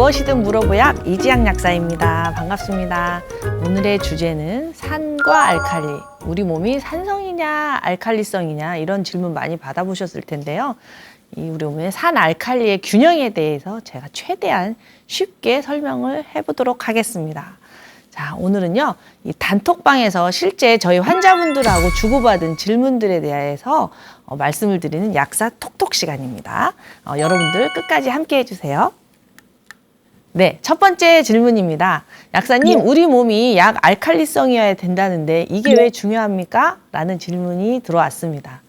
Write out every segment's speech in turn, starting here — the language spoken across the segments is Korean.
무엇이든 물어보약 이지양 약사입니다. 반갑습니다. 오늘의 주제는 산과 알칼리. 우리 몸이 산성이냐 알칼리성이냐 이런 질문 많이 받아보셨을 텐데요. 우리 몸의 산 알칼리의 균형에 대해서 제가 최대한 쉽게 설명을 해보도록 하겠습니다. 자, 오늘은요, 이 단톡방에서 실제 저희 환자분들하고 주고받은 질문들에 대해서 말씀을 드리는 약사 톡톡 시간입니다. 여러분들 끝까지 함께 해주세요. 네, 첫 번째 질문입니다. 약사님, 우리 몸이 약 알칼리성이어야 된다는데 이게 왜 중요합니까? 라는 질문이 들어왔습니다.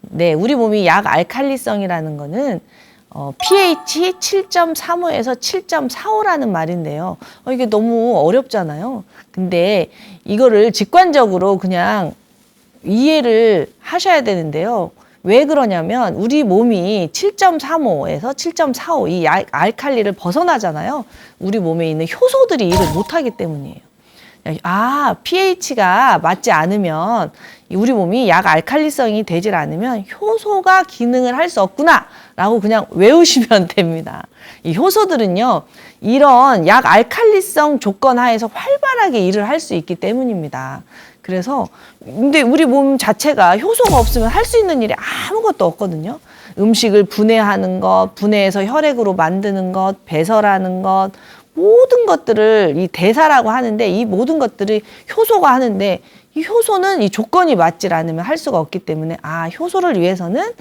네, 우리 몸이 약 알칼리성이라는 거는 pH 7.35에서 7.45라는 말인데요. 이게 너무 어렵잖아요. 근데 이거를 직관적으로 그냥 이해를 하셔야 되는데요. 왜 그러냐면 우리 몸이 7.35에서 7.45 이 알칼리를 벗어나잖아요. 우리 몸에 있는 효소들이 일을 못하기 때문이에요. 아, pH가 맞지 않으면 우리 몸이 약 알칼리성이 되질 않으면 효소가 기능을 할 수 없구나 라고 그냥 외우시면 됩니다. 이 효소들은요, 이런 약 알칼리성 조건 하에서 활발하게 일을 할 수 있기 때문입니다. 그래서 근데 우리 몸 자체가 효소가 없으면 할 수 있는 일이 아무것도 없거든요. 음식을 분해하는 것, 분해해서 혈액으로 만드는 것, 배설하는 것, 모든 것들을 이 대사라고 하는데 이 모든 것들이 효소가 하는데 이 효소는 이 조건이 맞질 않으면 할 수가 없기 때문에 효소를 위해서는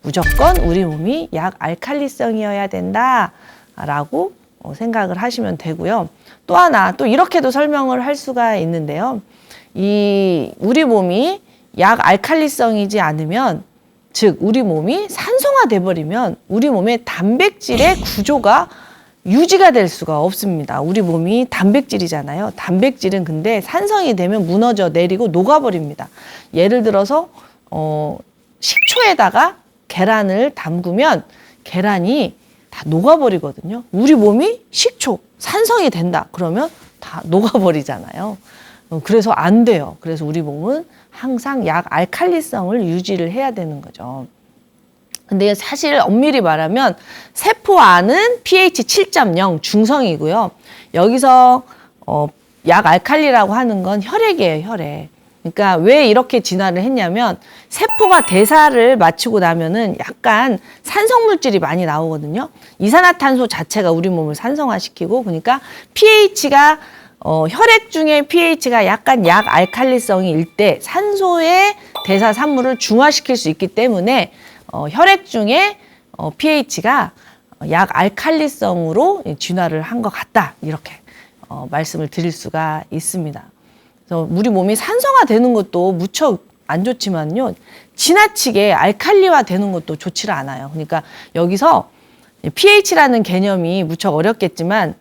무조건 우리 몸이 약 알칼리성이어야 된다라고 생각을 하시면 되고요. 또 하나, 또 이렇게도 설명을 할 수가 있는데요. 우리 몸이 약 알칼리성이지 않으면, 즉 우리 몸이 산성화돼 버리면 우리 몸의 단백질의 구조가 유지가 될 수가 없습니다. 우리 몸이 단백질이잖아요. 단백질은 근데 산성이 되면 무너져 내리고 녹아버립니다. 예를 들어서 식초에다가 계란을 담그면 계란이 다 녹아버리거든요. 우리 몸이 식초, 산성이 된다. 그러면 다 녹아버리잖아요. 그래서 안 돼요. 그래서 우리 몸은 항상 약 알칼리성을 유지를 해야 되는 거죠. 근데 사실 엄밀히 말하면 세포 안은 pH 7.0 중성이고요. 여기서 약 알칼리라고 하는 건 혈액이에요, 혈액. 그러니까 왜 이렇게 진화를 했냐면 세포가 대사를 마치고 나면은 약간 산성 물질이 많이 나오거든요. 이산화탄소 자체가 우리 몸을 산성화시키고, 그러니까 pH가 혈액 중에 pH가 약간 약 알칼리성일 때 산소의 대사 산물을 중화시킬 수 있기 때문에 혈액 중에 pH가 약 알칼리성으로 진화를 한 것 같다, 이렇게 말씀을 드릴 수가 있습니다. 그래서 우리 몸이 산성화되는 것도 무척 안 좋지만요, 지나치게 알칼리화 되는 것도 좋지를 않아요. 그러니까 여기서 pH라는 개념이 무척 어렵겠지만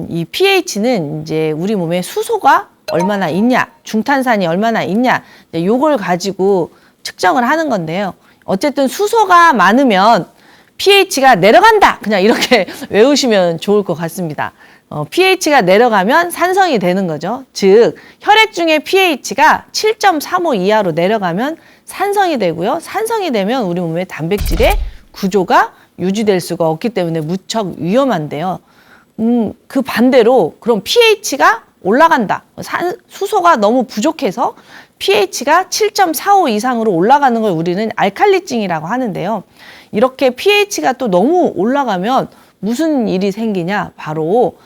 이 pH는 이제 우리 몸에 수소가 얼마나 있냐, 중탄산이 얼마나 있냐, 요걸 가지고 측정을 하는 건데요. 어쨌든 수소가 많으면 pH가 내려간다, 그냥 이렇게 외우시면 좋을 것 같습니다. pH가 내려가면 산성이 되는 거죠. 즉 혈액 중에 pH가 7.35 이하로 내려가면 산성이 되고요. 산성이 되면 우리 몸의 단백질의 구조가 유지될 수가 없기 때문에 무척 위험한데요. 그 반대로 그럼 pH가 올라간다. 수소가 너무 부족해서 pH가 7.45 이상으로 올라가는 걸 우리는 알칼리증이라고 하는데요. 이렇게 pH가 또 너무 올라가면 무슨 일이 생기냐? 바로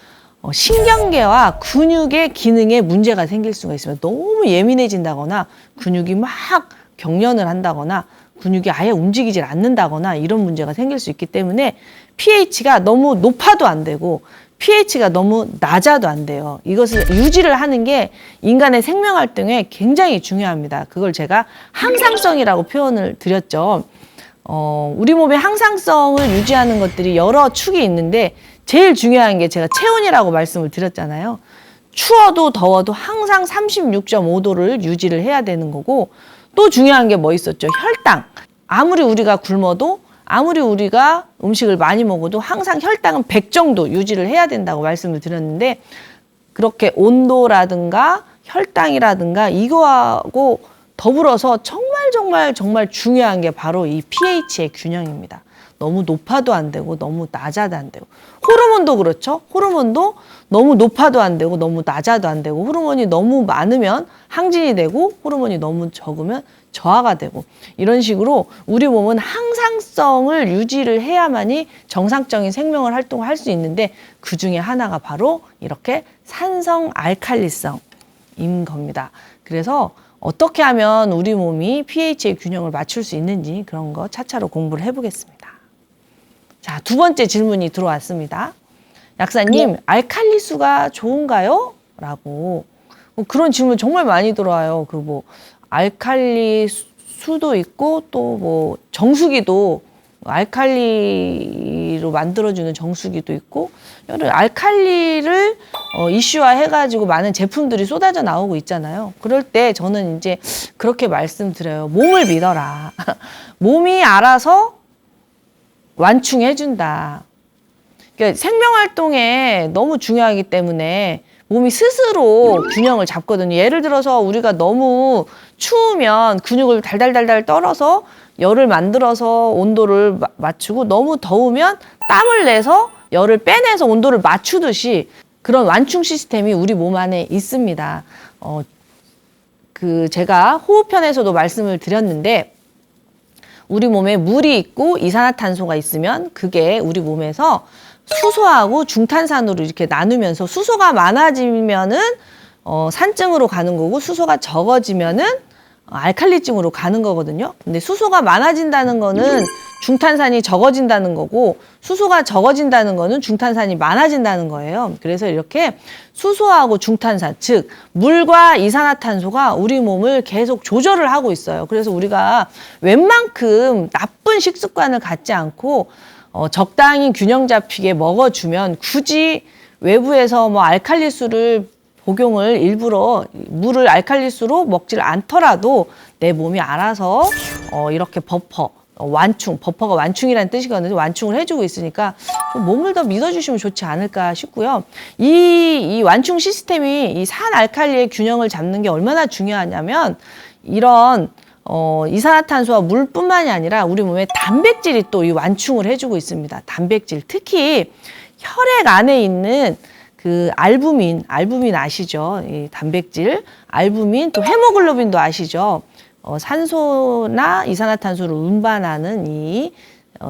신경계와 근육의 기능에 문제가 생길 수가 있습니다. 너무 예민해진다거나 근육이 막 경련을 한다거나 근육이 아예 움직이질 않는다거나 이런 문제가 생길 수 있기 때문에 pH가 너무 높아도 안 되고 pH가 너무 낮아도 안 돼요. 이것을 유지를 하는 게 인간의 생명 활동에 굉장히 중요합니다. 그걸 제가 항상성이라고 표현을 드렸죠. 우리 몸의 항상성을 유지하는 것들이 여러 축이 있는데 제일 중요한 게 제가 체온이라고 말씀을 드렸잖아요. 추워도 더워도 항상 36.5도를 유지를 해야 되는 거고, 또 중요한 게 뭐 있었죠? 혈당. 아무리 우리가 굶어도, 아무리 우리가 음식을 많이 먹어도 항상 혈당은 100 정도 유지를 해야 된다고 말씀을 드렸는데, 그렇게 온도라든가 혈당이라든가 이거하고 더불어서 정말 중요한 게 바로 이 pH의 균형입니다. 너무 높아도 안 되고 너무 낮아도 안 되고 호르몬도 그렇죠. 호르몬도 너무 높아도 안 되고 너무 낮아도 안 되고 호르몬이 너무 많으면 항진이 되고 호르몬이 너무 적으면 저하가 되고 이런 식으로 우리 몸은 항상성을 유지를 해야만이 정상적인 생명을 활동을 할 수 있는데 그 중에 하나가 바로 이렇게 산성 알칼리성인 겁니다. 그래서 어떻게 하면 우리 몸이 pH의 균형을 맞출 수 있는지 그런 거 차차로 공부를 해보겠습니다. 자, 두 번째 질문이 들어왔습니다. 약사님, 알칼리수가 좋은가요? 라고 그런 질문 정말 많이 들어와요. 그 뭐 알칼리 수도 있고 또 뭐 정수기도 알칼리로 만들어주는 정수기도 있고 여러 알칼리를 이슈화 해가지고 많은 제품들이 쏟아져 나오고 있잖아요. 그럴 때 저는 이제 그렇게 말씀드려요. 몸을 믿어라. 몸이 알아서 완충해준다. 그러니까 생명활동에 너무 중요하기 때문에 몸이 스스로 균형을 잡거든요. 예를 들어서 우리가 너무 추우면 근육을 달달달달 떨어서 열을 만들어서 온도를 맞추고 너무 더우면 땀을 내서 열을 빼내서 온도를 맞추듯이 그런 완충 시스템이 우리 몸 안에 있습니다. 제가 호흡편에서도 말씀을 드렸는데 우리 몸에 물이 있고 이산화탄소가 있으면 그게 우리 몸에서 수소하고 중탄산으로 이렇게 나누면서 수소가 많아지면은 산증으로 가는 거고 수소가 적어지면은 알칼리증으로 가는 거거든요. 근데 수소가 많아진다는 거는 중탄산이 적어진다는 거고 수소가 적어진다는 거는 중탄산이 많아진다는 거예요. 그래서 이렇게 수소하고 중탄산, 즉 물과 이산화탄소가 우리 몸을 계속 조절을 하고 있어요. 그래서 우리가 웬만큼 나쁜 식습관을 갖지 않고 적당히 균형 잡히게 먹어주면 굳이 외부에서 뭐 알칼리수를 복용을 일부러 물을 알칼리수로 먹질 않더라도 내 몸이 알아서 이렇게 버퍼가 완충이라는 뜻이거든요. 완충을 해주고 있으니까 좀 몸을 더 믿어주시면 좋지 않을까 싶고요. 이 완충 시스템이 이 산 알칼리의 균형을 잡는 게 얼마나 중요하냐면 이런 이산화탄소와 물뿐만이 아니라 우리 몸에 단백질이 또 이 완충을 해주고 있습니다. 단백질, 특히 혈액 안에 있는 그 알부민 아시죠? 이 단백질, 알부민, 또 헤모글로빈도 아시죠? 산소나 이산화탄소를 운반하는 이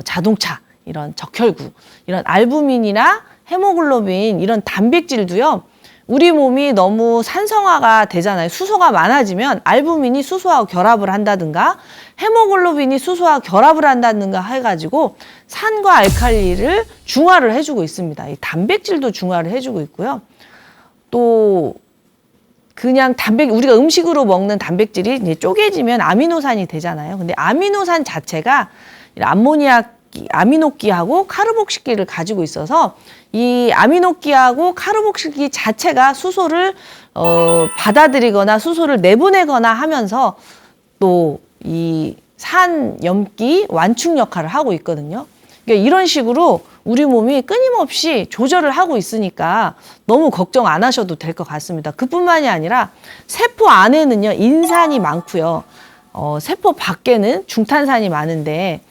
자동차, 이런 적혈구, 이런 알부민이나 헤모글로빈, 이런 단백질도요. 우리 몸이 너무 산성화가 되잖아요. 수소가 많아지면 알부민이 수소하고 결합을 한다든가 헤모글로빈이 수소와 결합을 한다든가 해가지고 산과 알칼리를 중화를 해주고 있습니다. 이 단백질도 중화를 해주고 있고요. 또 그냥 우리가 음식으로 먹는 단백질이 이제 쪼개지면 아미노산이 되잖아요. 근데 아미노산 자체가 아미노기하고 카르복실기를 가지고 있어서 이 아미노기하고 카르복실기 자체가 수소를 받아들이거나 수소를 내보내거나 하면서 또 이 산염기 완충 역할을 하고 있거든요. 그러니까 이런 식으로 우리 몸이 끊임없이 조절을 하고 있으니까 너무 걱정 안 하셔도 될 것 같습니다. 그뿐만이 아니라 세포 안에는요 인산이 많고요. 세포 밖에는 중탄산이 많은데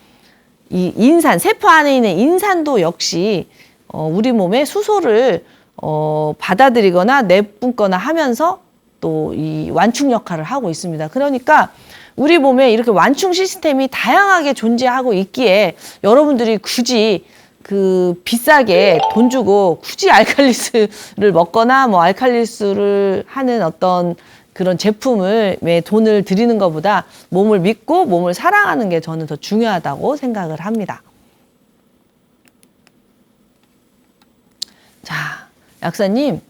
이 인산, 세포 안에 있는 인산도 역시 우리 몸의 수소를 받아들이거나 내뿜거나 하면서 또 이 완충 역할을 하고 있습니다. 그러니까 우리 몸에 이렇게 완충 시스템이 다양하게 존재하고 있기에 여러분들이 굳이 그 비싸게 돈 주고 굳이 알칼리수를 먹거나 뭐 알칼리수를 하는 어떤 그런 제품을 돈을 들이는 것보다 몸을 믿고 몸을 사랑하는 게 저는 더 중요하다고 생각을 합니다. 자, 약사님,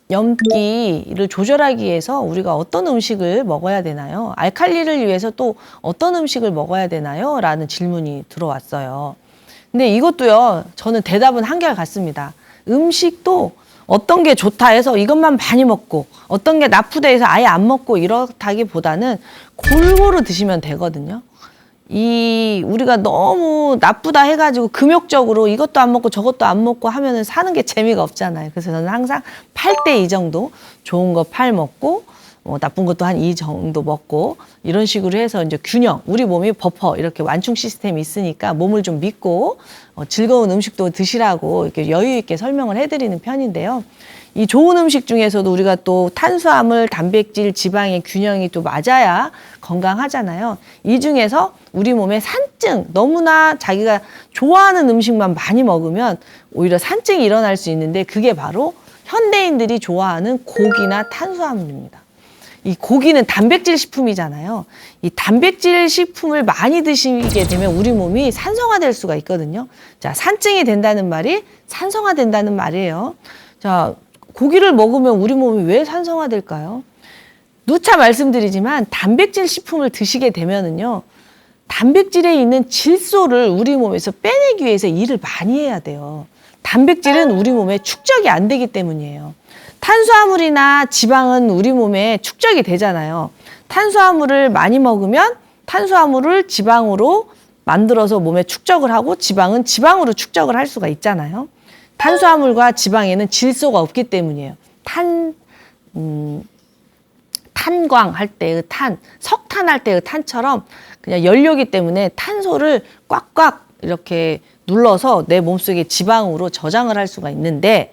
산염기를 조절하기 위해서 우리가 어떤 음식을 먹어야 되나요? 알칼리를 위해서 또 어떤 음식을 먹어야 되나요? 라는 질문이 들어왔어요. 근데 이것도요, 저는 대답은 한결같습니다. 음식도 어떤 게 좋다 해서 이것만 많이 먹고 어떤 게 나쁘다 해서 아예 안 먹고 이렇다기보다는 골고루 드시면 되거든요. 우리가 너무 나쁘다 해가지고 금욕적으로 이것도 안 먹고 저것도 안 먹고 하면은 사는 게 재미가 없잖아요. 그래서 저는 항상 8대 2 정도 좋은 거 8 먹고 나쁜 것도 한 이 정도 먹고 이런 식으로 해서 이제 균형, 우리 몸이 버퍼 이렇게 완충 시스템이 있으니까 몸을 좀 믿고 즐거운 음식도 드시라고 이렇게 여유 있게 설명을 해드리는 편인데요. 이 좋은 음식 중에서도 우리가 또 탄수화물, 단백질, 지방의 균형이 또 맞아야 건강하잖아요. 이 중에서 우리 몸에 산증, 너무나 자기가 좋아하는 음식만 많이 먹으면 오히려 산증이 일어날 수 있는데 그게 바로 현대인들이 좋아하는 고기나 탄수화물입니다. 이 고기는 단백질 식품이잖아요. 이 단백질 식품을 많이 드시게 되면 우리 몸이 산성화될 수가 있거든요. 자, 산증이 된다는 말이 산성화된다는 말이에요. 자, 고기를 먹으면 우리 몸이 왜 산성화될까요? 누차 말씀드리지만 단백질 식품을 드시게 되면은요, 단백질에 있는 질소를 우리 몸에서 빼내기 위해서 일을 많이 해야 돼요. 단백질은 우리 몸에 축적이 안 되기 때문이에요. 탄수화물이나 지방은 우리 몸에 축적이 되잖아요. 탄수화물을 많이 먹으면 탄수화물을 지방으로 만들어서 몸에 축적을 하고 지방은 지방으로 축적을 할 수가 있잖아요. 탄수화물과 지방에는 질소가 없기 때문이에요. 탄광 할 때의 탄, 석탄 할 때의 탄처럼 그냥 연료기 때문에 탄소를 꽉꽉 이렇게 눌러서 내 몸속에 지방으로 저장을 할 수가 있는데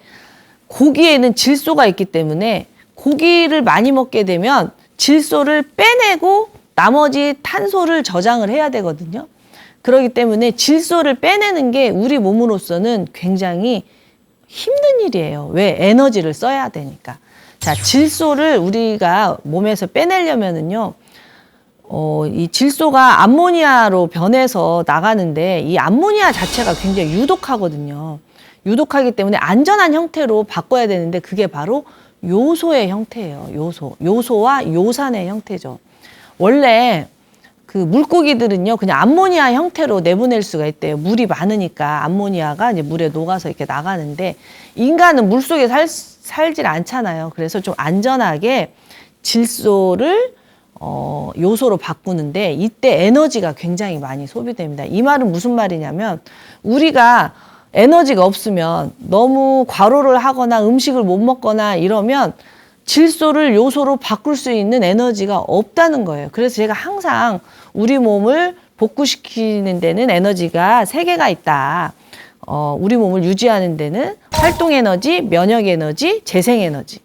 고기에는 질소가 있기 때문에 고기를 많이 먹게 되면 질소를 빼내고 나머지 탄소를 저장을 해야 되거든요. 그렇기 때문에 질소를 빼내는 게 우리 몸으로서는 굉장히 힘든 일이에요. 왜? 에너지를 써야 되니까. 자, 질소를 우리가 몸에서 빼내려면은요, 이 질소가 암모니아로 변해서 나가는데 이 암모니아 자체가 굉장히 유독하거든요. 유독하기 때문에 안전한 형태로 바꿔야 되는데 그게 바로 요소의 형태예요. 요소와 요산의 형태죠. 원래 그 물고기들은요, 그냥 암모니아 형태로 내보낼 수가 있대요. 물이 많으니까 암모니아가 이제 물에 녹아서 이렇게 나가는데 인간은 물속에 살질 않잖아요. 그래서 좀 안전하게 질소를 요소로 바꾸는데 이때 에너지가 굉장히 많이 소비됩니다. 이 말은 무슨 말이냐면 우리가 에너지가 없으면 너무 과로를 하거나 음식을 못 먹거나 이러면 질소를 요소로 바꿀 수 있는 에너지가 없다는 거예요. 그래서 제가 항상 우리 몸을 복구시키는 데는 에너지가 3개가 있다. 우리 몸을 유지하는 데는 활동 에너지, 면역 에너지, 재생 에너지.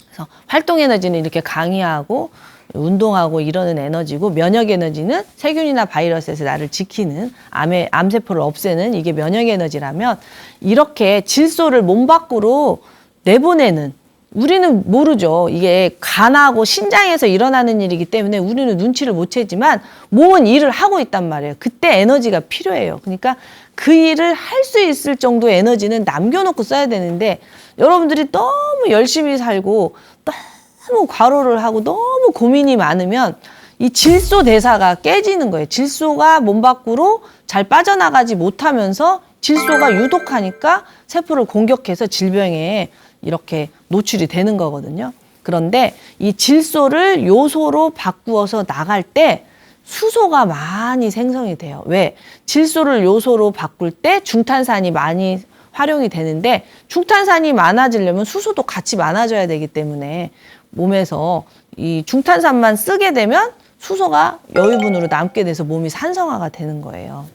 그래서 활동 에너지는 이렇게 강의하고 운동하고 이러는 에너지고 면역 에너지는 세균이나 바이러스에서 나를 지키는 암세포를 없애는 이게 면역 에너지라면 이렇게 질소를 몸 밖으로 내보내는 우리는 모르죠. 이게 간하고 신장에서 일어나는 일이기 때문에 우리는 눈치를 못 채지만 몸은 일을 하고 있단 말이에요. 그때 에너지가 필요해요. 그러니까 그 일을 할 수 있을 정도의 에너지는 남겨놓고 써야 되는데 여러분들이 너무 열심히 살고 너무 과로를 하고 너무 고민이 많으면 이 질소 대사가 깨지는 거예요. 질소가 몸 밖으로 잘 빠져나가지 못하면서 질소가 유독하니까 세포를 공격해서 질병에 이렇게 노출이 되는 거거든요. 그런데 이 질소를 요소로 바꾸어서 나갈 때 수소가 많이 생성이 돼요. 왜? 질소를 요소로 바꿀 때 중탄산이 많이 활용이 되는데 중탄산이 많아지려면 수소도 같이 많아져야 되기 때문에 몸에서 이 중탄산만 쓰게 되면 수소가 여유분으로 남게 돼서 몸이 산성화가 되는 거예요.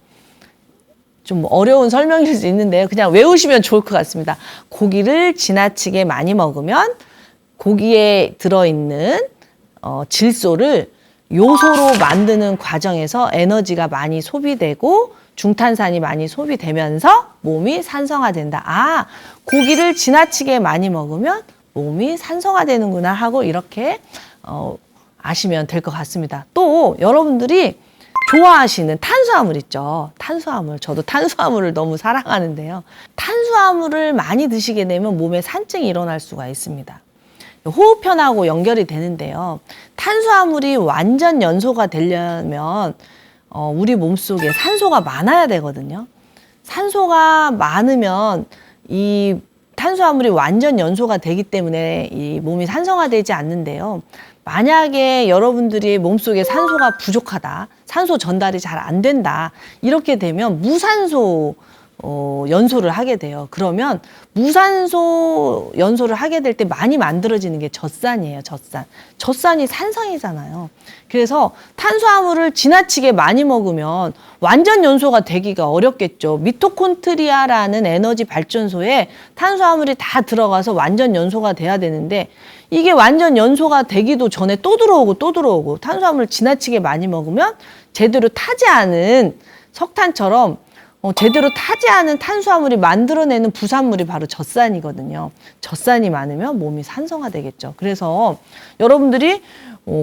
좀 어려운 설명일 수 있는데요. 그냥 외우시면 좋을 것 같습니다. 고기를 지나치게 많이 먹으면 고기에 들어있는 질소를 요소로 만드는 과정에서 에너지가 많이 소비되고 중탄산이 많이 소비되면서 몸이 산성화된다. 아, 고기를 지나치게 많이 먹으면 몸이 산성화되는구나 하고 이렇게 아시면 될 것 같습니다. 또 여러분들이 좋아하시는 탄수화물 있죠. 탄수화물. 저도 탄수화물을 너무 사랑하는데요. 탄수화물을 많이 드시게 되면 몸에 산증이 일어날 수가 있습니다. 호흡편하고 연결이 되는데요. 탄수화물이 완전 연소가 되려면 우리 몸속에 산소가 많아야 되거든요. 산소가 많으면 이 탄수화물이 완전 연소가 되기 때문에 이 몸이 산성화되지 않는데요. 만약에 여러분들이 몸속에 산소가 부족하다, 산소 전달이 잘 안 된다, 이렇게 되면 무산소 연소를 하게 돼요. 그러면 무산소 연소를 하게 될 때 많이 만들어지는 게 젖산이에요. 젖산. 젖산이 산성이잖아요. 그래서 탄수화물을 지나치게 많이 먹으면 완전 연소가 되기가 어렵겠죠. 미토콘트리아라는 에너지 발전소에 탄수화물이 다 들어가서 완전 연소가 돼야 되는데 이게 완전 연소가 되기도 전에 또 들어오고 탄수화물을 지나치게 많이 먹으면 제대로 타지 않은 석탄처럼 제대로 타지 않은 탄수화물이 만들어내는 부산물이 바로 젖산이거든요. 젖산이 많으면 몸이 산성화되겠죠. 그래서 여러분들이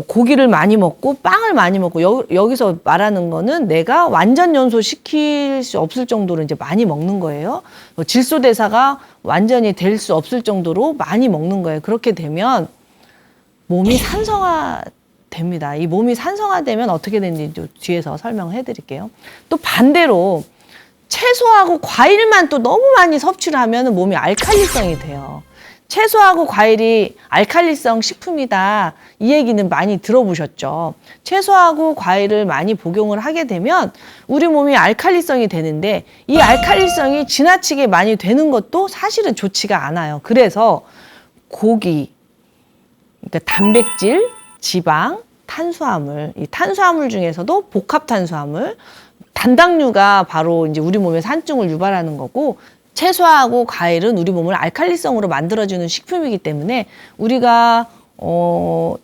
고기를 많이 먹고 빵을 많이 먹고 여기서 말하는 거는 내가 완전 연소시킬 수 없을 정도로 이제 많이 먹는 거예요. 질소대사가 완전히 될 수 없을 정도로 많이 먹는 거예요. 그렇게 되면 몸이 산성화됩니다. 이 몸이 산성화되면 어떻게 되는지 뒤에서 설명해 드릴게요. 또 반대로 채소하고 과일만 또 너무 많이 섭취를 하면 몸이 알칼리성이 돼요. 채소하고 과일이 알칼리성 식품이다. 이 얘기는 많이 들어보셨죠. 채소하고 과일을 많이 복용을 하게 되면 우리 몸이 알칼리성이 되는데 이 알칼리성이 지나치게 많이 되는 것도 사실은 좋지가 않아요. 그래서 고기, 그러니까 단백질, 지방, 탄수화물, 이 탄수화물 중에서도 복합 탄수화물, 단당류가 바로 이제 우리 몸에 산증을 유발하는 거고 채소하고 과일은 우리 몸을 알칼리성으로 만들어주는 식품이기 때문에 우리가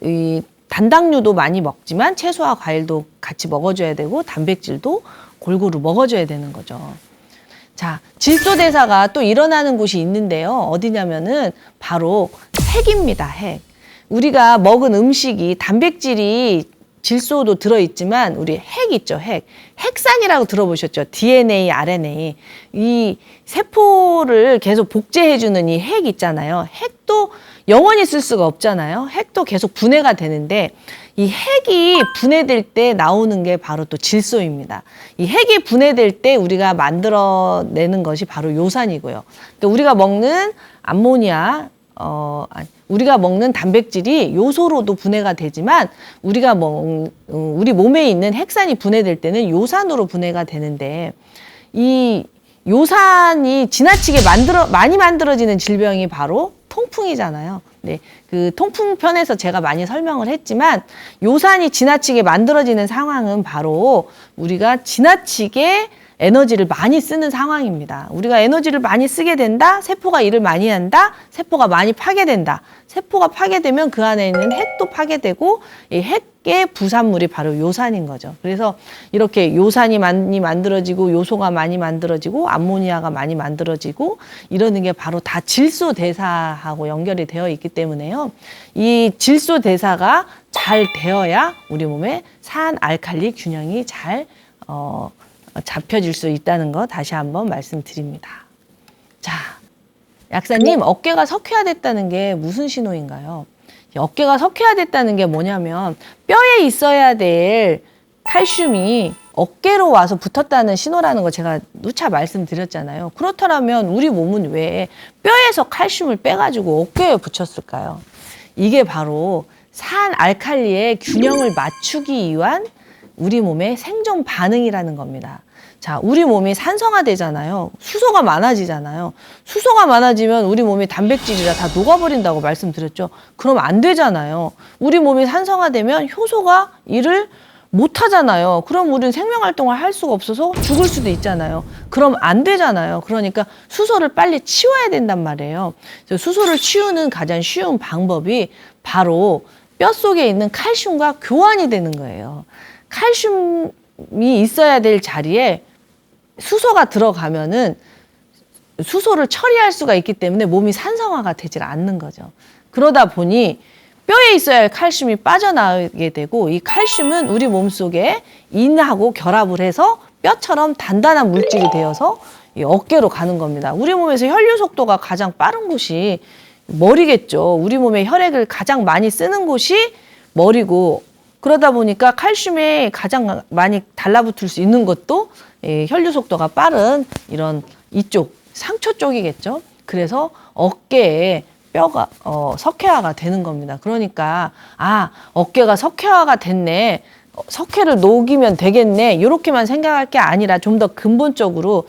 이 단당류도 많이 먹지만 채소와 과일도 같이 먹어줘야 되고 단백질도 골고루 먹어줘야 되는 거죠. 자, 질소대사가 또 일어나는 곳이 있는데요. 어디냐면은 바로 핵입니다. 핵. 우리가 먹은 음식이 단백질이 질소도 들어있지만 우리 핵 있죠, 핵. 핵산이라고 들어보셨죠? DNA, RNA. 이 세포를 계속 복제해주는 이 핵 있잖아요. 핵도 영원히 쓸 수가 없잖아요. 핵도 계속 분해가 되는데 이 핵이 분해될 때 나오는 게 바로 또 질소입니다. 이 핵이 분해될 때 우리가 만들어내는 것이 바로 요산이고요. 그러니까 우리가 먹는 암모니아, 우리가 먹는 단백질이 요소로도 분해가 되지만 우리 몸에 있는 핵산이 분해될 때는 요산으로 분해가 되는데 이 요산이 지나치게 많이 만들어지는 질병이 바로 통풍이잖아요. 네, 그 통풍 편에서 제가 많이 설명을 했지만 요산이 지나치게 만들어지는 상황은 바로 우리가 지나치게 에너지를 많이 쓰는 상황입니다. 우리가 에너지를 많이 쓰게 된다. 세포가 일을 많이 한다. 세포가 많이 파괴된다. 세포가 파괴되면 그 안에 있는 핵도 파괴되고 이 핵의 부산물이 바로 요산인 거죠. 그래서 이렇게 요산이 많이 만들어지고 요소가 많이 만들어지고 암모니아가 많이 만들어지고 이러는 게 바로 다 질소 대사하고 연결이 되어 있기 때문에요. 이 질소 대사가 잘 되어야 우리 몸의 산 알칼리 균형이 잘 잡혀질 수 있다는 거 다시 한번 말씀드립니다. 자, 약사님, 어깨가 석회화됐다는 게 무슨 신호인가요? 어깨가 석회화됐다는 게 뭐냐면 뼈에 있어야 될 칼슘이 어깨로 와서 붙었다는 신호라는 거 제가 누차 말씀드렸잖아요. 그렇다면 우리 몸은 왜 뼈에서 칼슘을 빼가지고 어깨에 붙였을까요? 이게 바로 산 알칼리의 균형을 맞추기 위한 우리 몸의 생존 반응이라는 겁니다. 자, 우리 몸이 산성화되잖아요. 수소가 많아지잖아요. 수소가 많아지면 우리 몸이 단백질이라 다 녹아버린다고 말씀드렸죠. 그럼 안 되잖아요. 우리 몸이 산성화되면 효소가 일을 못 하잖아요. 그럼 우리는 생명활동을 할 수가 없어서 죽을 수도 있잖아요. 그럼 안 되잖아요. 그러니까 수소를 빨리 치워야 된단 말이에요. 그래서 수소를 치우는 가장 쉬운 방법이 바로 뼛속에 있는 칼슘과 교환이 되는 거예요. 칼슘이 있어야 될 자리에 수소가 들어가면은 수소를 처리할 수가 있기 때문에 몸이 산성화가 되질 않는 거죠. 그러다 보니 뼈에 있어야 할 칼슘이 빠져나가게 되고 이 칼슘은 우리 몸속에 인하고 결합을 해서 뼈처럼 단단한 물질이 되어서 이 어깨로 가는 겁니다. 우리 몸에서 혈류 속도가 가장 빠른 곳이 머리겠죠. 우리 몸에 혈액을 가장 많이 쓰는 곳이 머리고 그러다 보니까 칼슘에 가장 많이 달라붙을 수 있는 것도 혈류 속도가 빠른 이런 이쪽 상처 쪽이겠죠. 그래서 어깨에 뼈가 석회화가 되는 겁니다. 그러니까 어깨가 석회화가 됐네. 석회를 녹이면 되겠네 이렇게만 생각할 게 아니라 좀 더 근본적으로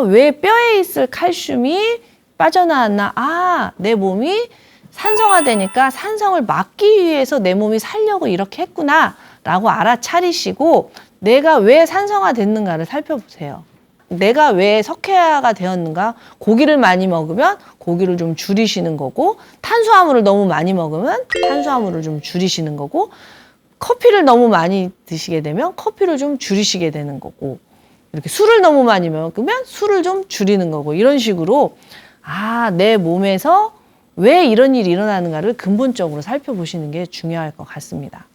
왜 뼈에 있을 칼슘이 빠져나왔나, 내 몸이 산성화되니까 산성을 막기 위해서 내 몸이 살려고 이렇게 했구나 라고 알아차리시고 내가 왜 산성화됐는가를 살펴보세요. 내가 왜 석회화가 되었는가? 고기를 많이 먹으면 고기를 좀 줄이시는 거고, 탄수화물을 너무 많이 먹으면 탄수화물을 좀 줄이시는 거고, 커피를 너무 많이 드시게 되면 커피를 좀 줄이시게 되는 거고, 이렇게 술을 너무 많이 먹으면 술을 좀 줄이는 거고, 이런 식으로 내 몸에서 왜 이런 일이 일어나는가를 근본적으로 살펴보시는 게 중요할 것 같습니다.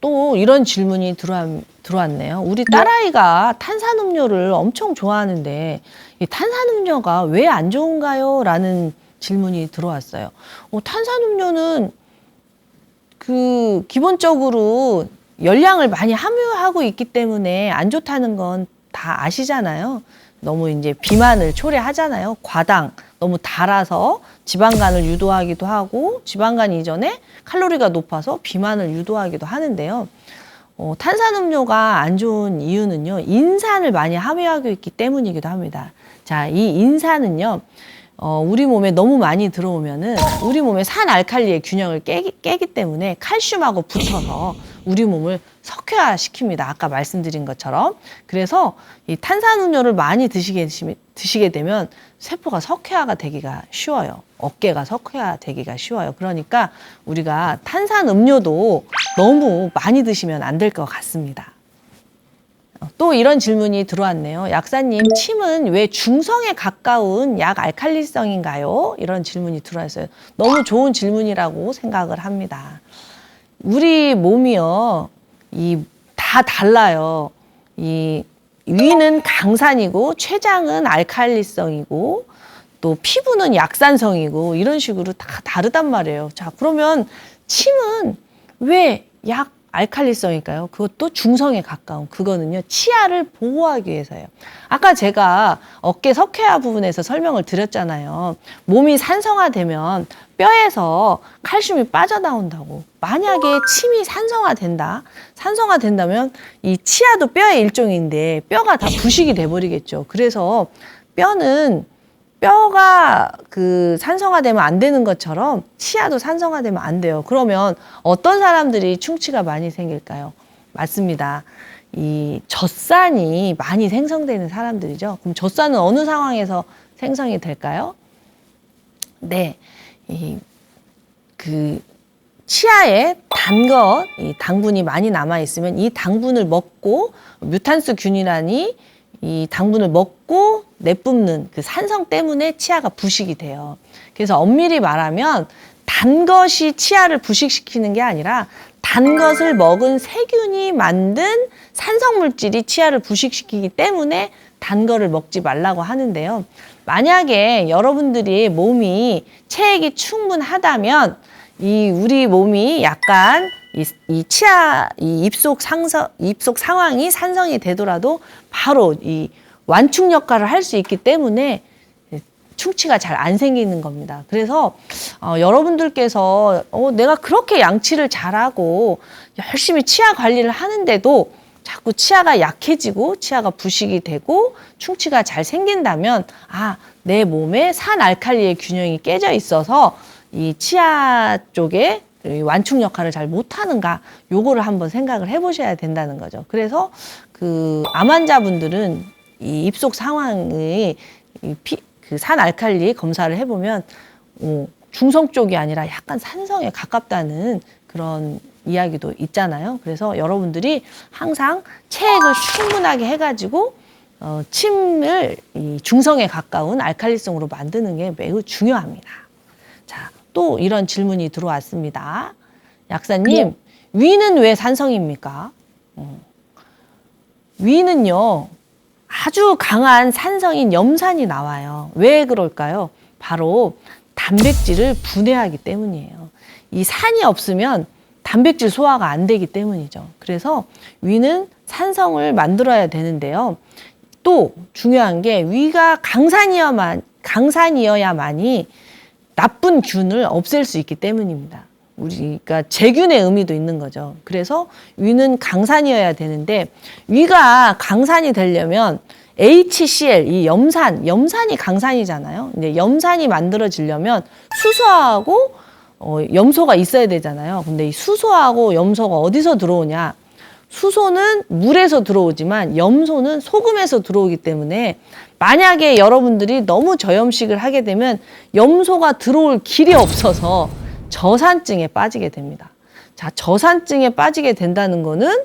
또 이런 질문이 들어왔네요. 우리 딸아이가 탄산음료를 엄청 좋아하는데 이 탄산음료가 왜 안 좋은가요? 라는 질문이 들어왔어요. 탄산음료는 기본적으로 열량을 많이 함유하고 있기 때문에 안 좋다는 건 다 아시잖아요. 너무 이제 비만을 초래하잖아요. 과당, 너무 달아서 지방간을 유도하기도 하고 지방간 이전에 칼로리가 높아서 비만을 유도하기도 하는데요. 탄산음료가 안 좋은 이유는요. 인산을 많이 함유하고 있기 때문이기도 합니다. 자, 이 인산은요. 우리 몸에 너무 많이 들어오면은 우리 몸의 산알칼리의 균형을 깨기 때문에 칼슘하고 붙어서 우리 몸을 석회화시킵니다. 아까 말씀드린 것처럼. 그래서 이 탄산음료를 많이 드시게 되면 세포가 석회화가 되기가 쉬워요. 어깨가 석회화 되기가 쉬워요. 그러니까 우리가 탄산음료도 너무 많이 드시면 안 될 것 같습니다. 또 이런 질문이 들어왔네요. 약사님, 침은 왜 중성에 가까운 약 알칼리성인가요? 이런 질문이 들어왔어요. 너무 좋은 질문이라고 생각을 합니다. 우리 몸이요, 다 달라요. 위는 강산이고, 췌장은 알칼리성이고, 또 피부는 약산성이고, 이런 식으로 다 다르단 말이에요. 자, 그러면 침은 왜 약 알칼리성일까요? 그것도 중성에 가까운, 그거는요, 치아를 보호하기 위해서예요. 아까 제가 어깨 석회화 부분에서 설명을 드렸잖아요. 몸이 산성화되면 뼈에서 칼슘이 빠져나온다고. 만약에 침이 산성화된다면 이 치아도 뼈의 일종인데 뼈가 다 부식이 돼버리겠죠. 그래서 뼈가 산성화되면 안 되는 것처럼 치아도 산성화되면 안 돼요. 그러면 어떤 사람들이 충치가 많이 생길까요? 맞습니다. 이 젖산이 많이 생성되는 사람들이죠. 그럼 젖산은 어느 상황에서 생성이 될까요? 네. 치아에 이 당분이 많이 남아있으면 이 당분을 먹고 뮤탄스균이라니 이 당분을 먹고 내뿜는 그 산성 때문에 치아가 부식이 돼요. 그래서 엄밀히 말하면 단 것이 치아를 부식시키는 게 아니라 단 것을 먹은 세균이 만든 산성 물질이 치아를 부식시키기 때문에 단 거를 먹지 말라고 하는데요. 만약에 여러분들이 몸이 체액이 충분하다면 우리 몸이 약간 입속 상황이 산성이 되더라도 바로 이 완충 역할을 할 수 있기 때문에 충치가 잘 안 생기는 겁니다. 그래서 여러분들께서 내가 그렇게 양치를 잘하고 열심히 치아 관리를 하는데도 자꾸 치아가 약해지고 치아가 부식이 되고 충치가 잘 생긴다면 내 몸에 산알칼리의 균형이 깨져 있어서 이 치아 쪽에 완충 역할을 잘 못하는가, 요거를 한번 생각을 해보셔야 된다는 거죠. 그래서 암 환자분들은 이 입속 상황의 산알칼리 검사를 해보면 중성 쪽이 아니라 약간 산성에 가깝다는 그런 이야기도 있잖아요. 그래서 여러분들이 항상 체액을 충분하게 해가지고 침을 중성에 가까운 알칼리성으로 만드는 게 매우 중요합니다. 자, 또 이런 질문이 들어왔습니다. 약사님, 위는 왜 산성입니까? 위는요, 아주 강한 산성인 염산이 나와요. 왜 그럴까요? 바로 단백질을 분해하기 때문이에요. 이 산이 없으면 단백질 소화가 안 되기 때문이죠. 그래서 위는 산성을 만들어야 되는데요. 또 중요한 게 위가 강산이어야만이 나쁜 균을 없앨 수 있기 때문입니다. 우리가 제균의 의미도 있는 거죠. 그래서 위는 강산이어야 되는데 위가 강산이 되려면 HCl, 이 염산이 강산이잖아요. 근데 염산이 만들어지려면 수소하고 염소가 있어야 되잖아요. 근데 이 수소하고 염소가 어디서 들어오냐? 수소는 물에서 들어오지만 염소는 소금에서 들어오기 때문에 만약에 여러분들이 너무 저염식을 하게 되면 염소가 들어올 길이 없어서 저산증에 빠지게 됩니다. 자, 저산증에 빠지게 된다는 거는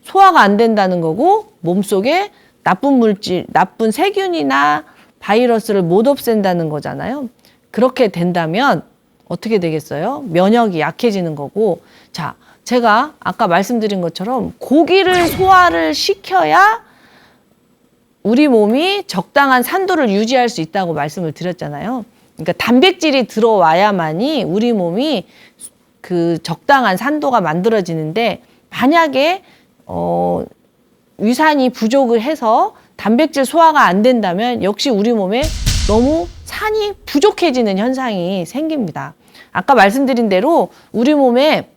소화가 안 된다는 거고 몸속에 나쁜 물질, 나쁜 세균이나 바이러스를 못 없앤다는 거잖아요. 그렇게 된다면 어떻게 되겠어요? 면역이 약해지는 거고. 자, 제가 아까 말씀드린 것처럼 고기를 소화를 시켜야 우리 몸이 적당한 산도를 유지할 수 있다고 말씀을 드렸잖아요. 그러니까 단백질이 들어와야만이 우리 몸이 그 적당한 산도가 만들어지는데 만약에 위산이 부족을 해서 단백질 소화가 안 된다면 역시 우리 몸에 너무 산이 부족해지는 현상이 생깁니다. 아까 말씀드린 대로 우리 몸에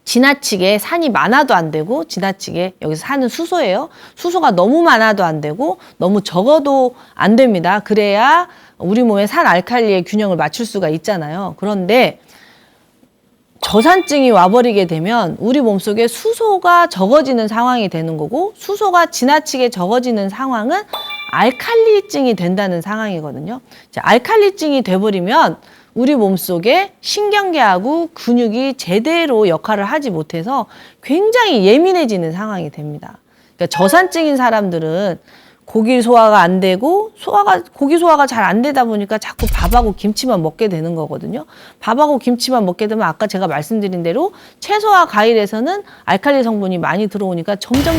지나치게 산이 많아도 안 되고 지나치게 여기서 산은 수소예요. 수소가 너무 많아도 안 되고 너무 적어도 안 됩니다. 그래야 우리 몸의 산 알칼리의 균형을 맞출 수가 있잖아요. 그런데 저산증이 와버리게 되면 우리 몸속에 수소가 적어지는 상황이 되는 거고 수소가 지나치게 적어지는 상황은 알칼리증이 된다는 상황이거든요. 자, 알칼리증이 돼버리면 우리 몸속에 신경계하고 근육이 제대로 역할을 하지 못해서 굉장히 예민해지는 상황이 됩니다. 그러니까 저산증인 사람들은 고기 소화가 안 되고 고기 소화가 잘 안 되다 보니까 자꾸 밥하고 김치만 먹게 되는 거거든요. 밥하고 김치만 먹게 되면 아까 제가 말씀드린 대로 채소와 과일에서는 알칼리 성분이 많이 들어오니까 점점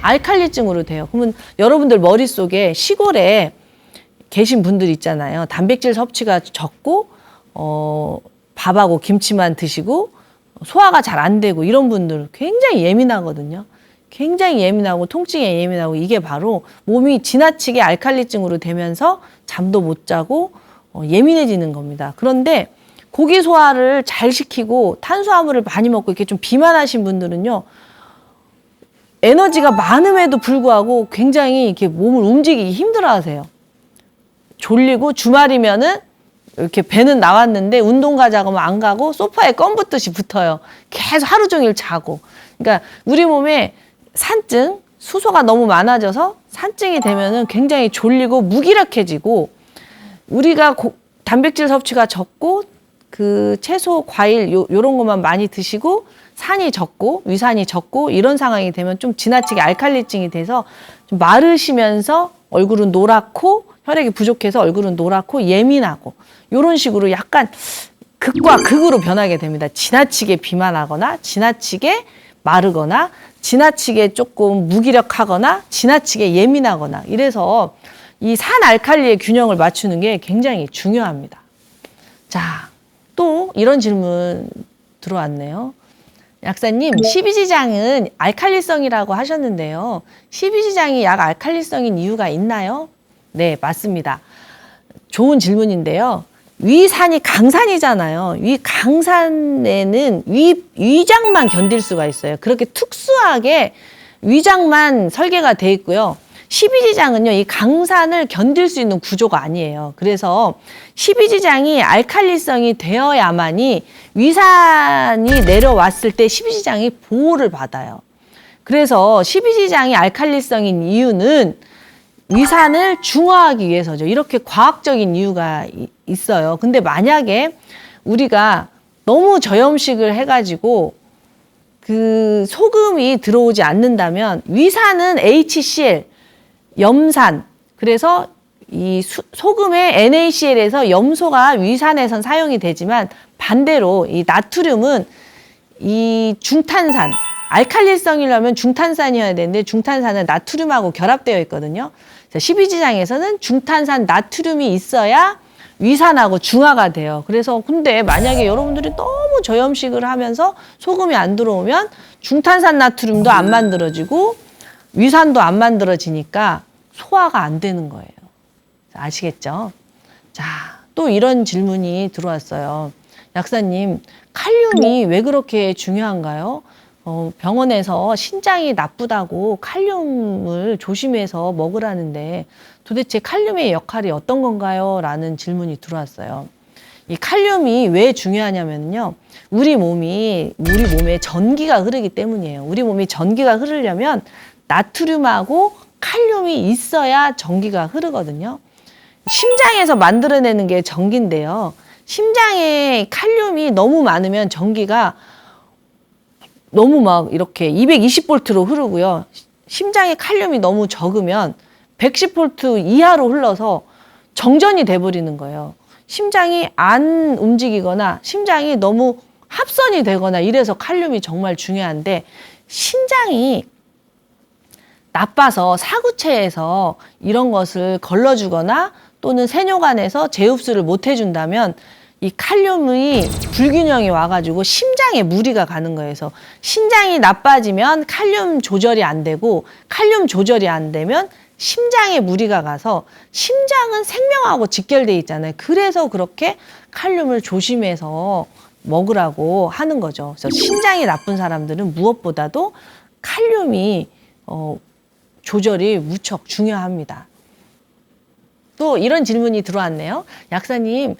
알칼리증으로 돼요. 그러면 여러분들 머릿속에 시골에 계신 분들 있잖아요. 단백질 섭취가 적고 밥하고 김치만 드시고 소화가 잘 안 되고 이런 분들 굉장히 예민하거든요. 굉장히 예민하고 통증에 예민하고 이게 바로 몸이 지나치게 알칼리증으로 되면서 잠도 못 자고 예민해지는 겁니다. 그런데 고기 소화를 잘 시키고 탄수화물을 많이 먹고 이렇게 좀 비만하신 분들은요. 에너지가 많음에도 불구하고 굉장히 이렇게 몸을 움직이기 힘들어 하세요. 졸리고 주말이면은 이렇게 배는 나왔는데 운동 가자고 하면 안 가고 소파에 껌 붙듯이 붙어요. 계속 하루 종일 자고. 그러니까 우리 몸에 산증, 수소가 너무 많아져서 산증이 되면은 굉장히 졸리고 무기력해지고 우리가 단백질 섭취가 적고 그 채소, 과일 요런 것만 많이 드시고 산이 적고 위산이 적고 이런 상황이 되면 좀 지나치게 알칼리증이 돼서 좀 마르시면서 얼굴은 노랗고 혈액이 부족해서 얼굴은 노랗고 예민하고 이런 식으로 약간 극과 극으로 변하게 됩니다. 지나치게 비만하거나 지나치게 마르거나 지나치게 조금 무기력하거나 지나치게 예민하거나 이래서 이 산 알칼리의 균형을 맞추는 게 굉장히 중요합니다. 자, 또 이런 질문 들어왔네요. 약사님, 십이지장은 알칼리성이라고 하셨는데요. 십이지장이 약 알칼리성인 이유가 있나요? 네, 맞습니다. 좋은 질문인데요. 위산이 강산이잖아요. 위 강산에는 위장만 견딜 수가 있어요. 그렇게 특수하게 위장만 설계가 돼 있고요. 십이지장은요, 이 강산을 견딜 수 있는 구조가 아니에요. 그래서 십이지장이 알칼리성이 되어야만이 위산이 내려왔을 때 십이지장이 보호를 받아요. 그래서 십이지장이 알칼리성인 이유는 위산을 중화하기 위해서죠. 이렇게 과학적인 이유가 있어요. 근데 만약에 우리가 너무 저염식을 해가지고 그 소금이 들어오지 않는다면 위산은 HCl, 염산, 그래서 이 소금의 NaCl에서 염소가 위산에선 사용이 되지만 반대로 이 나트륨은 이 중탄산, 알칼리성이라면 중탄산이어야 되는데 중탄산은 나트륨하고 결합되어 있거든요. 십이지장에서는 중탄산 나트륨이 있어야 위산하고 중화가 돼요. 그래서 근데 만약에 여러분들이 너무 저염식을 하면서 소금이 안 들어오면 중탄산 나트륨도 안 만들어지고 위산도 안 만들어지니까 소화가 안 되는 거예요. 아시겠죠? 자, 또 이런 질문이 들어왔어요. 약사님, 칼륨 칼륨이 왜 그렇게 중요한가요? 병원에서 신장이 나쁘다고 칼륨을 조심해서 먹으라는데 도대체 칼륨의 역할이 어떤 건가요? 라는 질문이 들어왔어요. 이 칼륨이 왜 중요하냐면요. 우리 몸에 전기가 흐르기 때문이에요. 우리 몸이 전기가 흐르려면 나트륨하고 칼륨이 있어야 전기가 흐르거든요. 심장에서 만들어내는 게 전기인데요. 심장에 칼륨이 너무 많으면 전기가 너무 막 이렇게 220볼트로 흐르고요. 심장에 칼륨이 너무 적으면 110볼트 이하로 흘러서 정전이 돼버리는 거예요. 심장이 안 움직이거나 심장이 너무 합선이 되거나 이래서 칼륨이 정말 중요한데 신장이 나빠서 사구체에서 이런 것을 걸러주거나 또는 세뇨관에서 재흡수를 못 해준다면 이 칼륨의 불균형이 와가지고 심장에 무리가 가는 거예요. 그래서 신장이 나빠지면 칼륨 조절이 안 되고 칼륨 조절이 안 되면 심장에 무리가 가서 심장은 생명하고 직결돼 있잖아요. 그래서 그렇게 칼륨을 조심해서 먹으라고 하는 거죠. 그래서 신장이 나쁜 사람들은 무엇보다도 칼륨이 조절이 무척 중요합니다. 또 이런 질문이 들어왔네요. 약사님,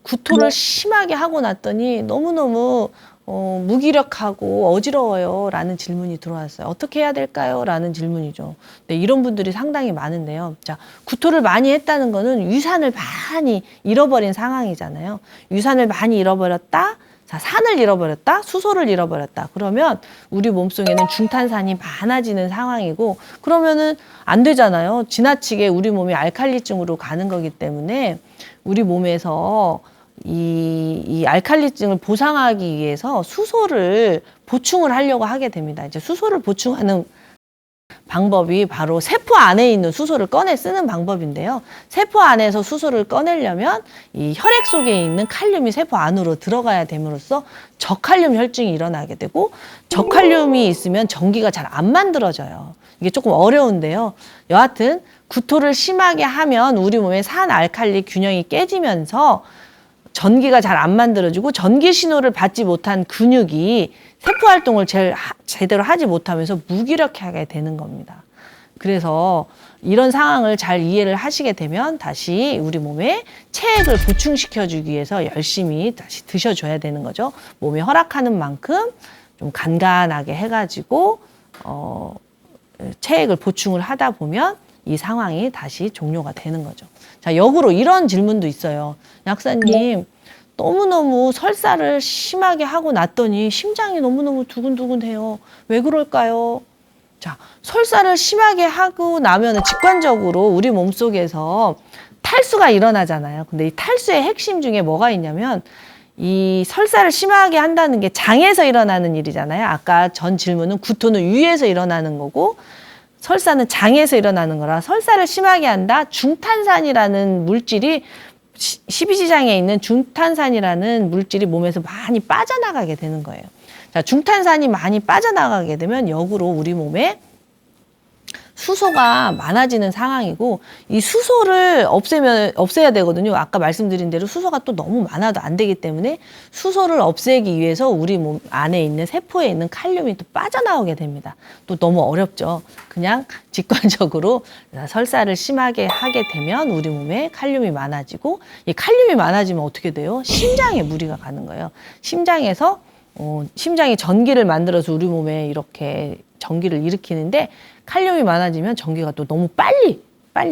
구토를 심하게 하고 났더니 너무너무 무기력하고 어지러워요 라는 질문이 들어왔어요. 어떻게 해야 될까요? 라는 질문이죠. 네, 이런 분들이 상당히 많은데요. 자, 구토를 많이 했다는 거는 유산을 많이 잃어버린 상황이잖아요. 유산을 많이 잃어버렸다. 자, 산을 잃어버렸다, 수소를 잃어버렸다. 그러면 우리 몸속에는 중탄산이 많아지는 상황이고 그러면은 안 되잖아요. 지나치게 우리 몸이 알칼리증으로 가는 거기 때문에 우리 몸에서 이 알칼리증을 보상하기 위해서 수소를 보충을 하려고 하게 됩니다. 이제 수소를 보충하는 방법이 바로 세포 안에 있는 수소를 꺼내 쓰는 방법인데요. 세포 안에서 수소를 꺼내려면 이 혈액 속에 있는 칼륨이 세포 안으로 들어가야 됨으로써 저칼륨 혈증이 일어나게 되고 저칼륨이 있으면 전기가 잘 안 만들어져요. 이게 조금 어려운데요. 여하튼 구토를 심하게 하면 우리 몸의 산 알칼리 균형이 깨지면서 전기가 잘 안 만들어지고 전기 신호를 받지 못한 근육이 세포 활동을 제대로 하지 못하면서 무기력하게 되는 겁니다. 그래서 이런 상황을 잘 이해를 하시게 되면 다시 우리 몸에 체액을 보충시켜주기 위해서 열심히 다시 드셔줘야 되는 거죠. 몸에 허락하는 만큼 좀 간간하게 해가지고 체액을 보충을 하다 보면 이 상황이 다시 종료가 되는 거죠. 자, 역으로 이런 질문도 있어요. 약사님, 너무너무 설사를 심하게 하고 났더니 심장이 너무너무 두근두근해요. 왜 그럴까요? 자, 설사를 심하게 하고 나면 직관적으로 우리 몸속에서 탈수가 일어나잖아요. 근데 이 탈수의 핵심 중에 뭐가 있냐면 이 설사를 심하게 한다는 게 장에서 일어나는 일이잖아요. 아까 전 질문은 구토는 위에서 일어나는 거고 설사는 장에서 일어나는 거라 설사를 심하게 한다. 중탄산이라는 물질이 십이지장에 있는 중탄산이라는 물질이 몸에서 많이 빠져나가게 되는 거예요. 자, 중탄산이 많이 빠져나가게 되면 역으로 우리 몸에 수소가 많아지는 상황이고 이 수소를 없애야 되거든요. 아까 말씀드린 대로 수소가 또 너무 많아도 안 되기 때문에 수소를 없애기 위해서 우리 몸 안에 있는 세포에 있는 칼륨이 또 빠져나오게 됩니다. 또 너무 어렵죠. 그냥 직관적으로 설사를 심하게 하게 되면 우리 몸에 칼륨이 많아지고 이 칼륨이 많아지면 어떻게 돼요? 심장에 무리가 가는 거예요. 심장에서 심장이 전기를 만들어서 우리 몸에 이렇게 전기를 일으키는데 칼륨이 많아지면 전기가 또 너무 빨리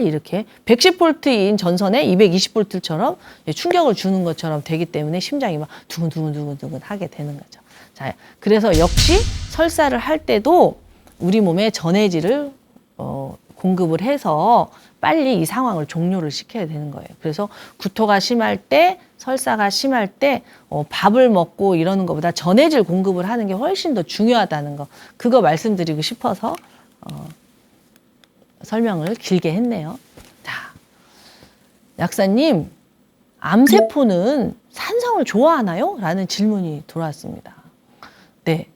이렇게 110볼트인 전선에 220볼트처럼 충격을 주는 것처럼 되기 때문에 심장이 막 두근두근 하게 되는 거죠. 자, 그래서 역시 설사를 할 때도 우리 몸에 전해질을 공급을 해서 빨리 이 상황을 종료를 시켜야 되는 거예요. 그래서 구토가 심할 때, 설사가 심할 때 밥을 먹고 이러는 것보다 전해질 공급을 하는 게 훨씬 더 중요하다는 거. 그거 말씀드리고 싶어서 설명을 길게 했네요. 자, 약사님, 암세포는 산성을 좋아하나요? 라는 질문이 들어왔습니다. 네.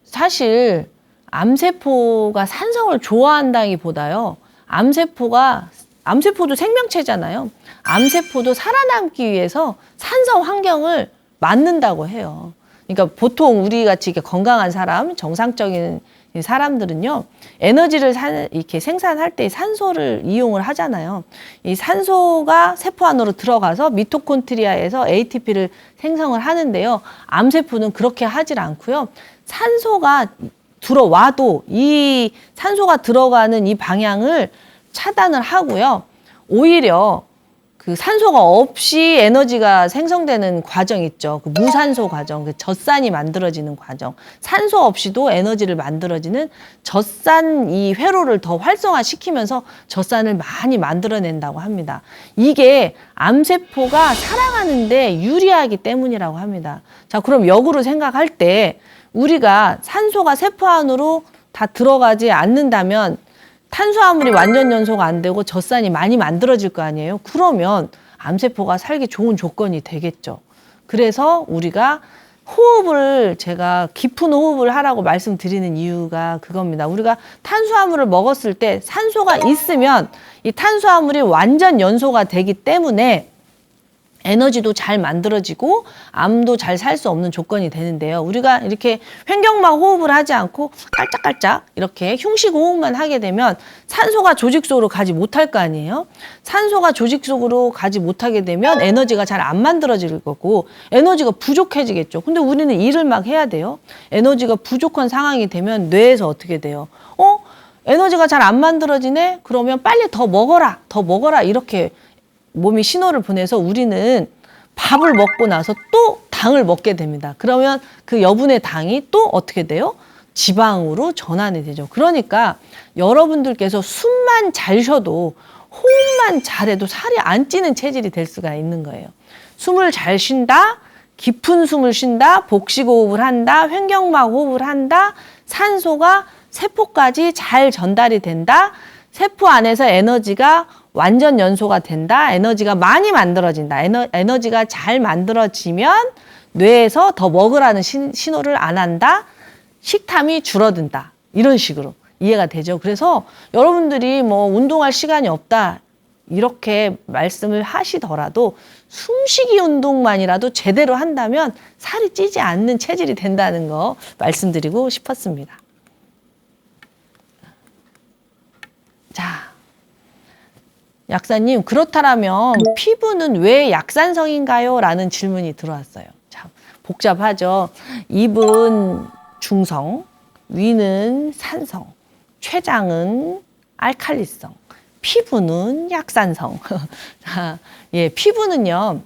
사실 암세포가 산성을 좋아한다기보다요. 암세포가 암세포도 생명체잖아요. 암세포도 살아남기 위해서 산성 환경을 만든다고 해요. 그러니까 보통 우리 같이 건강한 사람, 정상적인 사람들은요, 에너지를 이렇게 생산할 때 산소를 이용을 하잖아요. 이 산소가 세포 안으로 들어가서 미토콘드리아에서 ATP를 생성을 하는데요. 암세포는 그렇게 하질 않고요. 산소가 들어와도 이 산소가 들어가는 이 방향을 차단을 하고요. 오히려 그 산소가 없이 에너지가 생성되는 과정 있죠. 그 무산소 과정, 그 젖산이 만들어지는 과정. 산소 없이도 에너지를 만들어지는 젖산 이 회로를 더 활성화시키면서 젖산을 많이 만들어낸다고 합니다. 이게 암세포가 살아가는데 유리하기 때문이라고 합니다. 자, 그럼 역으로 생각할 때 우리가 산소가 세포 안으로 다 들어가지 않는다면 탄수화물이 완전 연소가 안 되고 젖산이 많이 만들어질 거 아니에요. 그러면 암세포가 살기 좋은 조건이 되겠죠. 그래서 우리가 호흡을 제가 깊은 호흡을 하라고 말씀드리는 이유가 그겁니다. 우리가 탄수화물을 먹었을 때 산소가 있으면 이 탄수화물이 완전 연소가 되기 때문에 에너지도 잘 만들어지고 암도 잘 살 수 없는 조건이 되는데요. 우리가 이렇게 횡격막 호흡을 하지 않고 깔짝깔짝 이렇게 흉식 호흡만 하게 되면 산소가 조직 속으로 가지 못할 거 아니에요. 산소가 조직 속으로 가지 못하게 되면 에너지가 잘 안 만들어질 거고 에너지가 부족해지겠죠. 근데 우리는 일을 막 해야 돼요. 에너지가 부족한 상황이 되면 뇌에서 어떻게 돼요? 에너지가 잘 안 만들어지네? 그러면 빨리 더 먹어라 이렇게 몸이 신호를 보내서 우리는 밥을 먹고 나서 또 당을 먹게 됩니다. 그러면 그 여분의 당이 또 어떻게 돼요? 지방으로 전환이 되죠. 그러니까 여러분들께서 숨만 잘 쉬어도 호흡만 잘해도 살이 안 찌는 체질이 될 수가 있는 거예요. 숨을 잘 쉰다, 깊은 숨을 쉰다, 복식호흡을 한다, 횡격막 호흡을 한다, 산소가 세포까지 잘 전달이 된다, 세포 안에서 에너지가 완전 연소가 된다. 에너지가 많이 만들어진다. 에너지가 잘 만들어지면 뇌에서 더 먹으라는 신호를 안 한다. 식탐이 줄어든다. 이런 식으로 이해가 되죠. 그래서 여러분들이 뭐 운동할 시간이 없다. 이렇게 말씀을 하시더라도 숨쉬기 운동만이라도 제대로 한다면 살이 찌지 않는 체질이 된다는 거 말씀드리고 싶었습니다. 자. 약사님, 그렇다면 피부는 왜 약산성인가요? 라는 질문이 들어왔어요. 참 복잡하죠. 입은 중성, 위는 산성, 췌장은 알칼리성, 피부는 약산성. 예, 피부는요,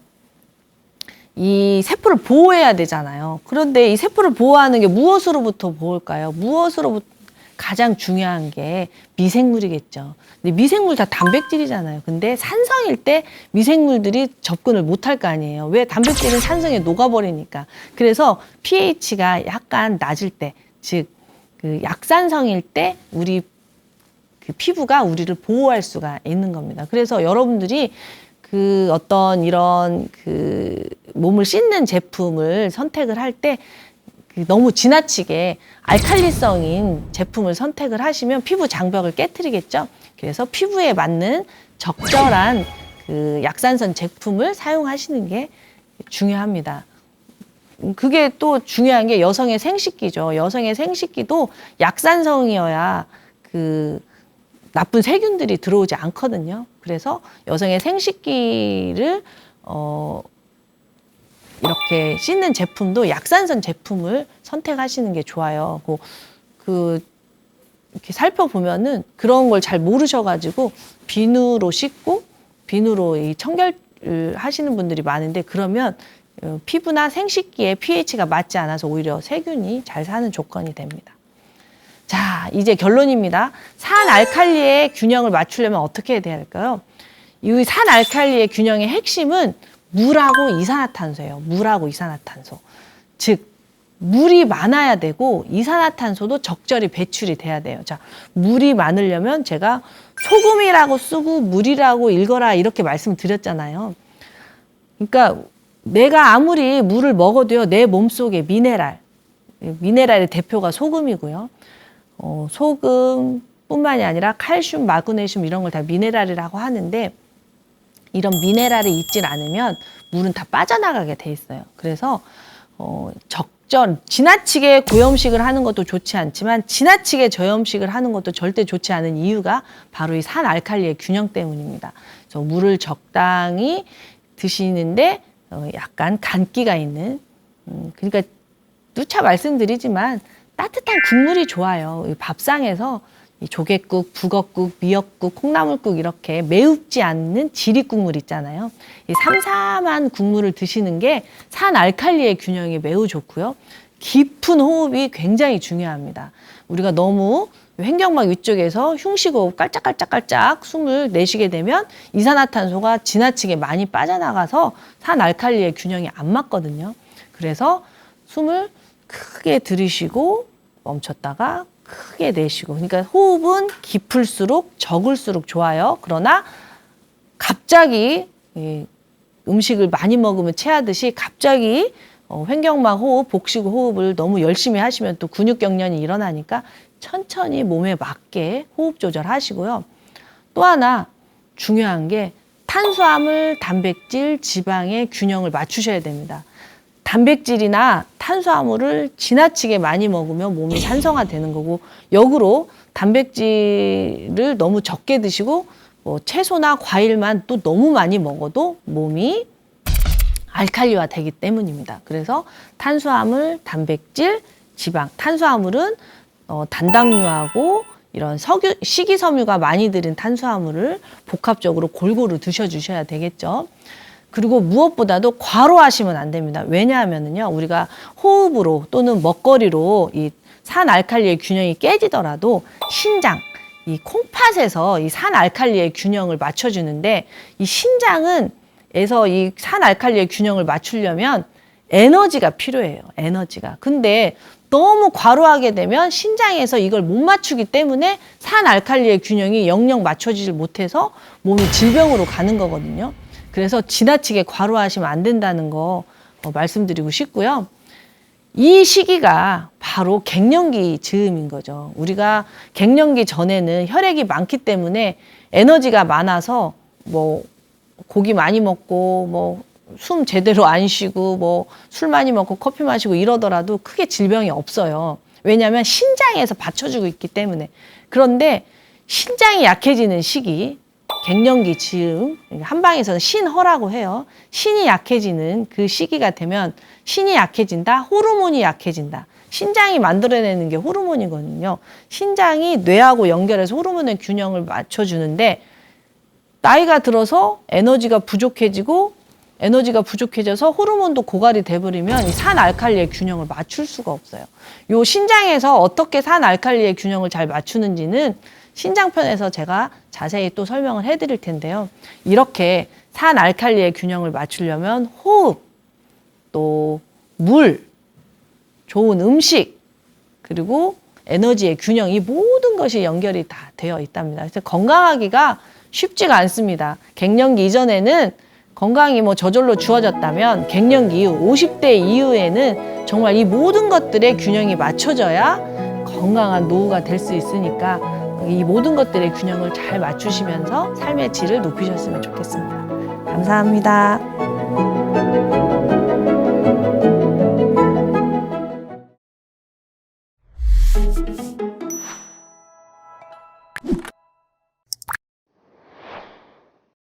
이 세포를 보호해야 되잖아요. 그런데 이 세포를 보호하는 게 무엇으로부터 보호할까요? 무엇으로부터 가장 중요한 게 미생물이겠죠. 근데 미생물 다 단백질이잖아요. 근데 산성일 때 미생물들이 접근을 못할 거 아니에요. 왜? 단백질은 산성에 녹아버리니까. 그래서 pH가 약간 낮을 때, 즉 그 약산성일 때 우리 그 피부가 우리를 보호할 수가 있는 겁니다. 그래서 여러분들이 그 어떤 이런 그 몸을 씻는 제품을 선택을 할 때 너무 지나치게 알칼리성인 제품을 선택을 하시면 피부 장벽을 깨트리겠죠. 그래서 피부에 맞는 적절한 그 약산성 제품을 사용하시는 게 중요합니다. 그게 또 중요한 게 여성의 생식기죠. 여성의 생식기도 약산성이어야 그 나쁜 세균들이 들어오지 않거든요. 그래서 여성의 생식기를 이렇게 씻는 제품도 약산성 제품을 선택하시는 게 좋아요. 이렇게 살펴보면은 그런 걸 잘 모르셔가지고 비누로 씻고 비누로 이 청결을 하시는 분들이 많은데 그러면 피부나 생식기에 pH가 맞지 않아서 오히려 세균이 잘 사는 조건이 됩니다. 자, 이제 결론입니다. 산알칼리의 균형을 맞추려면 어떻게 해야 될까요? 이 산알칼리의 균형의 핵심은 물하고 이산화탄소예요. 물하고 이산화탄소. 즉 물이 많아야 되고 이산화탄소도 적절히 배출이 돼야 돼요. 자, 물이 많으려면 제가 소금이라고 쓰고 물이라고 읽어라 이렇게 말씀드렸잖아요. 그러니까 내가 아무리 물을 먹어도요. 내 몸속에 미네랄의 대표가 소금이고요. 소금, 뿐만이 아니라 칼슘, 마그네슘 이런 걸 다 미네랄이라고 하는데 이런 미네랄이 있질 않으면 물은 다 빠져나가게 돼 있어요. 그래서 지나치게 고염식을 하는 것도 좋지 않지만 지나치게 저염식을 하는 것도 절대 좋지 않은 이유가 바로 이 산 알칼리의 균형 때문입니다. 그래서 물을 적당히 드시는데 약간 간기가 있는 그러니까 누차 말씀드리지만 따뜻한 국물이 좋아요. 밥상에서 이 조개국, 북엇국, 미역국, 콩나물국 이렇게 매웁지 않는 지리국물 있잖아요. 이 삼삼한 국물을 드시는 게 산 알칼리의 균형이 매우 좋고요. 깊은 호흡이 굉장히 중요합니다. 우리가 너무 횡격막 위쪽에서 흉식호흡 깔짝깔짝깔짝 숨을 내쉬게 되면 이산화탄소가 지나치게 많이 빠져나가서 산 알칼리의 균형이 안 맞거든요. 그래서 숨을 크게 들이쉬고 멈췄다가 크게 내쉬고 그러니까 호흡은 깊을수록 적을수록 좋아요. 그러나 갑자기 음식을 많이 먹으면 체하듯이 갑자기 횡격막 호흡, 복식 호흡을 너무 열심히 하시면 또 근육 경련이 일어나니까 천천히 몸에 맞게 호흡 조절하시고요. 또 하나 중요한 게 탄수화물, 단백질, 지방의 균형을 맞추셔야 됩니다. 단백질이나 탄수화물을 지나치게 많이 먹으면 몸이 산성화되는 거고 역으로 단백질을 너무 적게 드시고 채소나 과일만 또 너무 많이 먹어도 몸이 알칼리화 되기 때문입니다. 그래서 탄수화물, 단백질, 지방. 탄수화물은 단당류하고 이런 식이섬유가 많이 들은 탄수화물을 복합적으로 골고루 드셔주셔야 되겠죠. 그리고 무엇보다도 과로하시면 안 됩니다. 왜냐하면요, 우리가 호흡으로 또는 먹거리로 이 산 알칼리의 균형이 깨지더라도 신장, 이 콩팥에서 이 산 알칼리의 균형을 맞춰주는데 이 신장에서 이 산 알칼리의 균형을 맞추려면 에너지가 필요해요. 에너지가. 근데 너무 과로하게 되면 신장에서 이걸 못 맞추기 때문에 산 알칼리의 균형이 영영 맞춰지지 못해서 몸이 질병으로 가는 거거든요. 그래서 지나치게 과로하시면 안 된다는 거 말씀드리고 싶고요. 이 시기가 바로 갱년기 즈음인 거죠. 우리가 갱년기 전에는 혈액이 많기 때문에 에너지가 많아서 고기 많이 먹고 숨 제대로 안 쉬고 술 많이 먹고 커피 마시고 이러더라도 크게 질병이 없어요. 왜냐하면 신장에서 받쳐주고 있기 때문에. 그런데 신장이 약해지는 시기, 갱년기 즈음, 한방에서는 신허라고 해요. 신이 약해지는 그 시기가 되면 신이 약해진다, 호르몬이 약해진다. 신장이 만들어내는 게 호르몬이거든요. 신장이 뇌하고 연결해서 호르몬의 균형을 맞춰주는데 나이가 들어서 에너지가 부족해져서 호르몬도 고갈이 돼버리면 이 산 알칼리의 균형을 맞출 수가 없어요. 요 신장에서 어떻게 산 알칼리의 균형을 잘 맞추는지는 신장편에서 제가 자세히 또 설명을 해드릴 텐데요. 이렇게 산 알칼리의 균형을 맞추려면 호흡, 또 물, 좋은 음식, 그리고 에너지의 균형, 이 모든 것이 연결이 다 되어 있답니다. 그래서 건강하기가 쉽지가 않습니다. 갱년기 이전에는 건강이 저절로 주어졌다면 갱년기 이후, 50대 이후에는 정말 이 모든 것들의 균형이 맞춰져야 건강한 노후가 될 수 있으니까 이 모든 것들의 균형을 잘 맞추시면서 삶의 질을 높이셨으면 좋겠습니다. 감사합니다.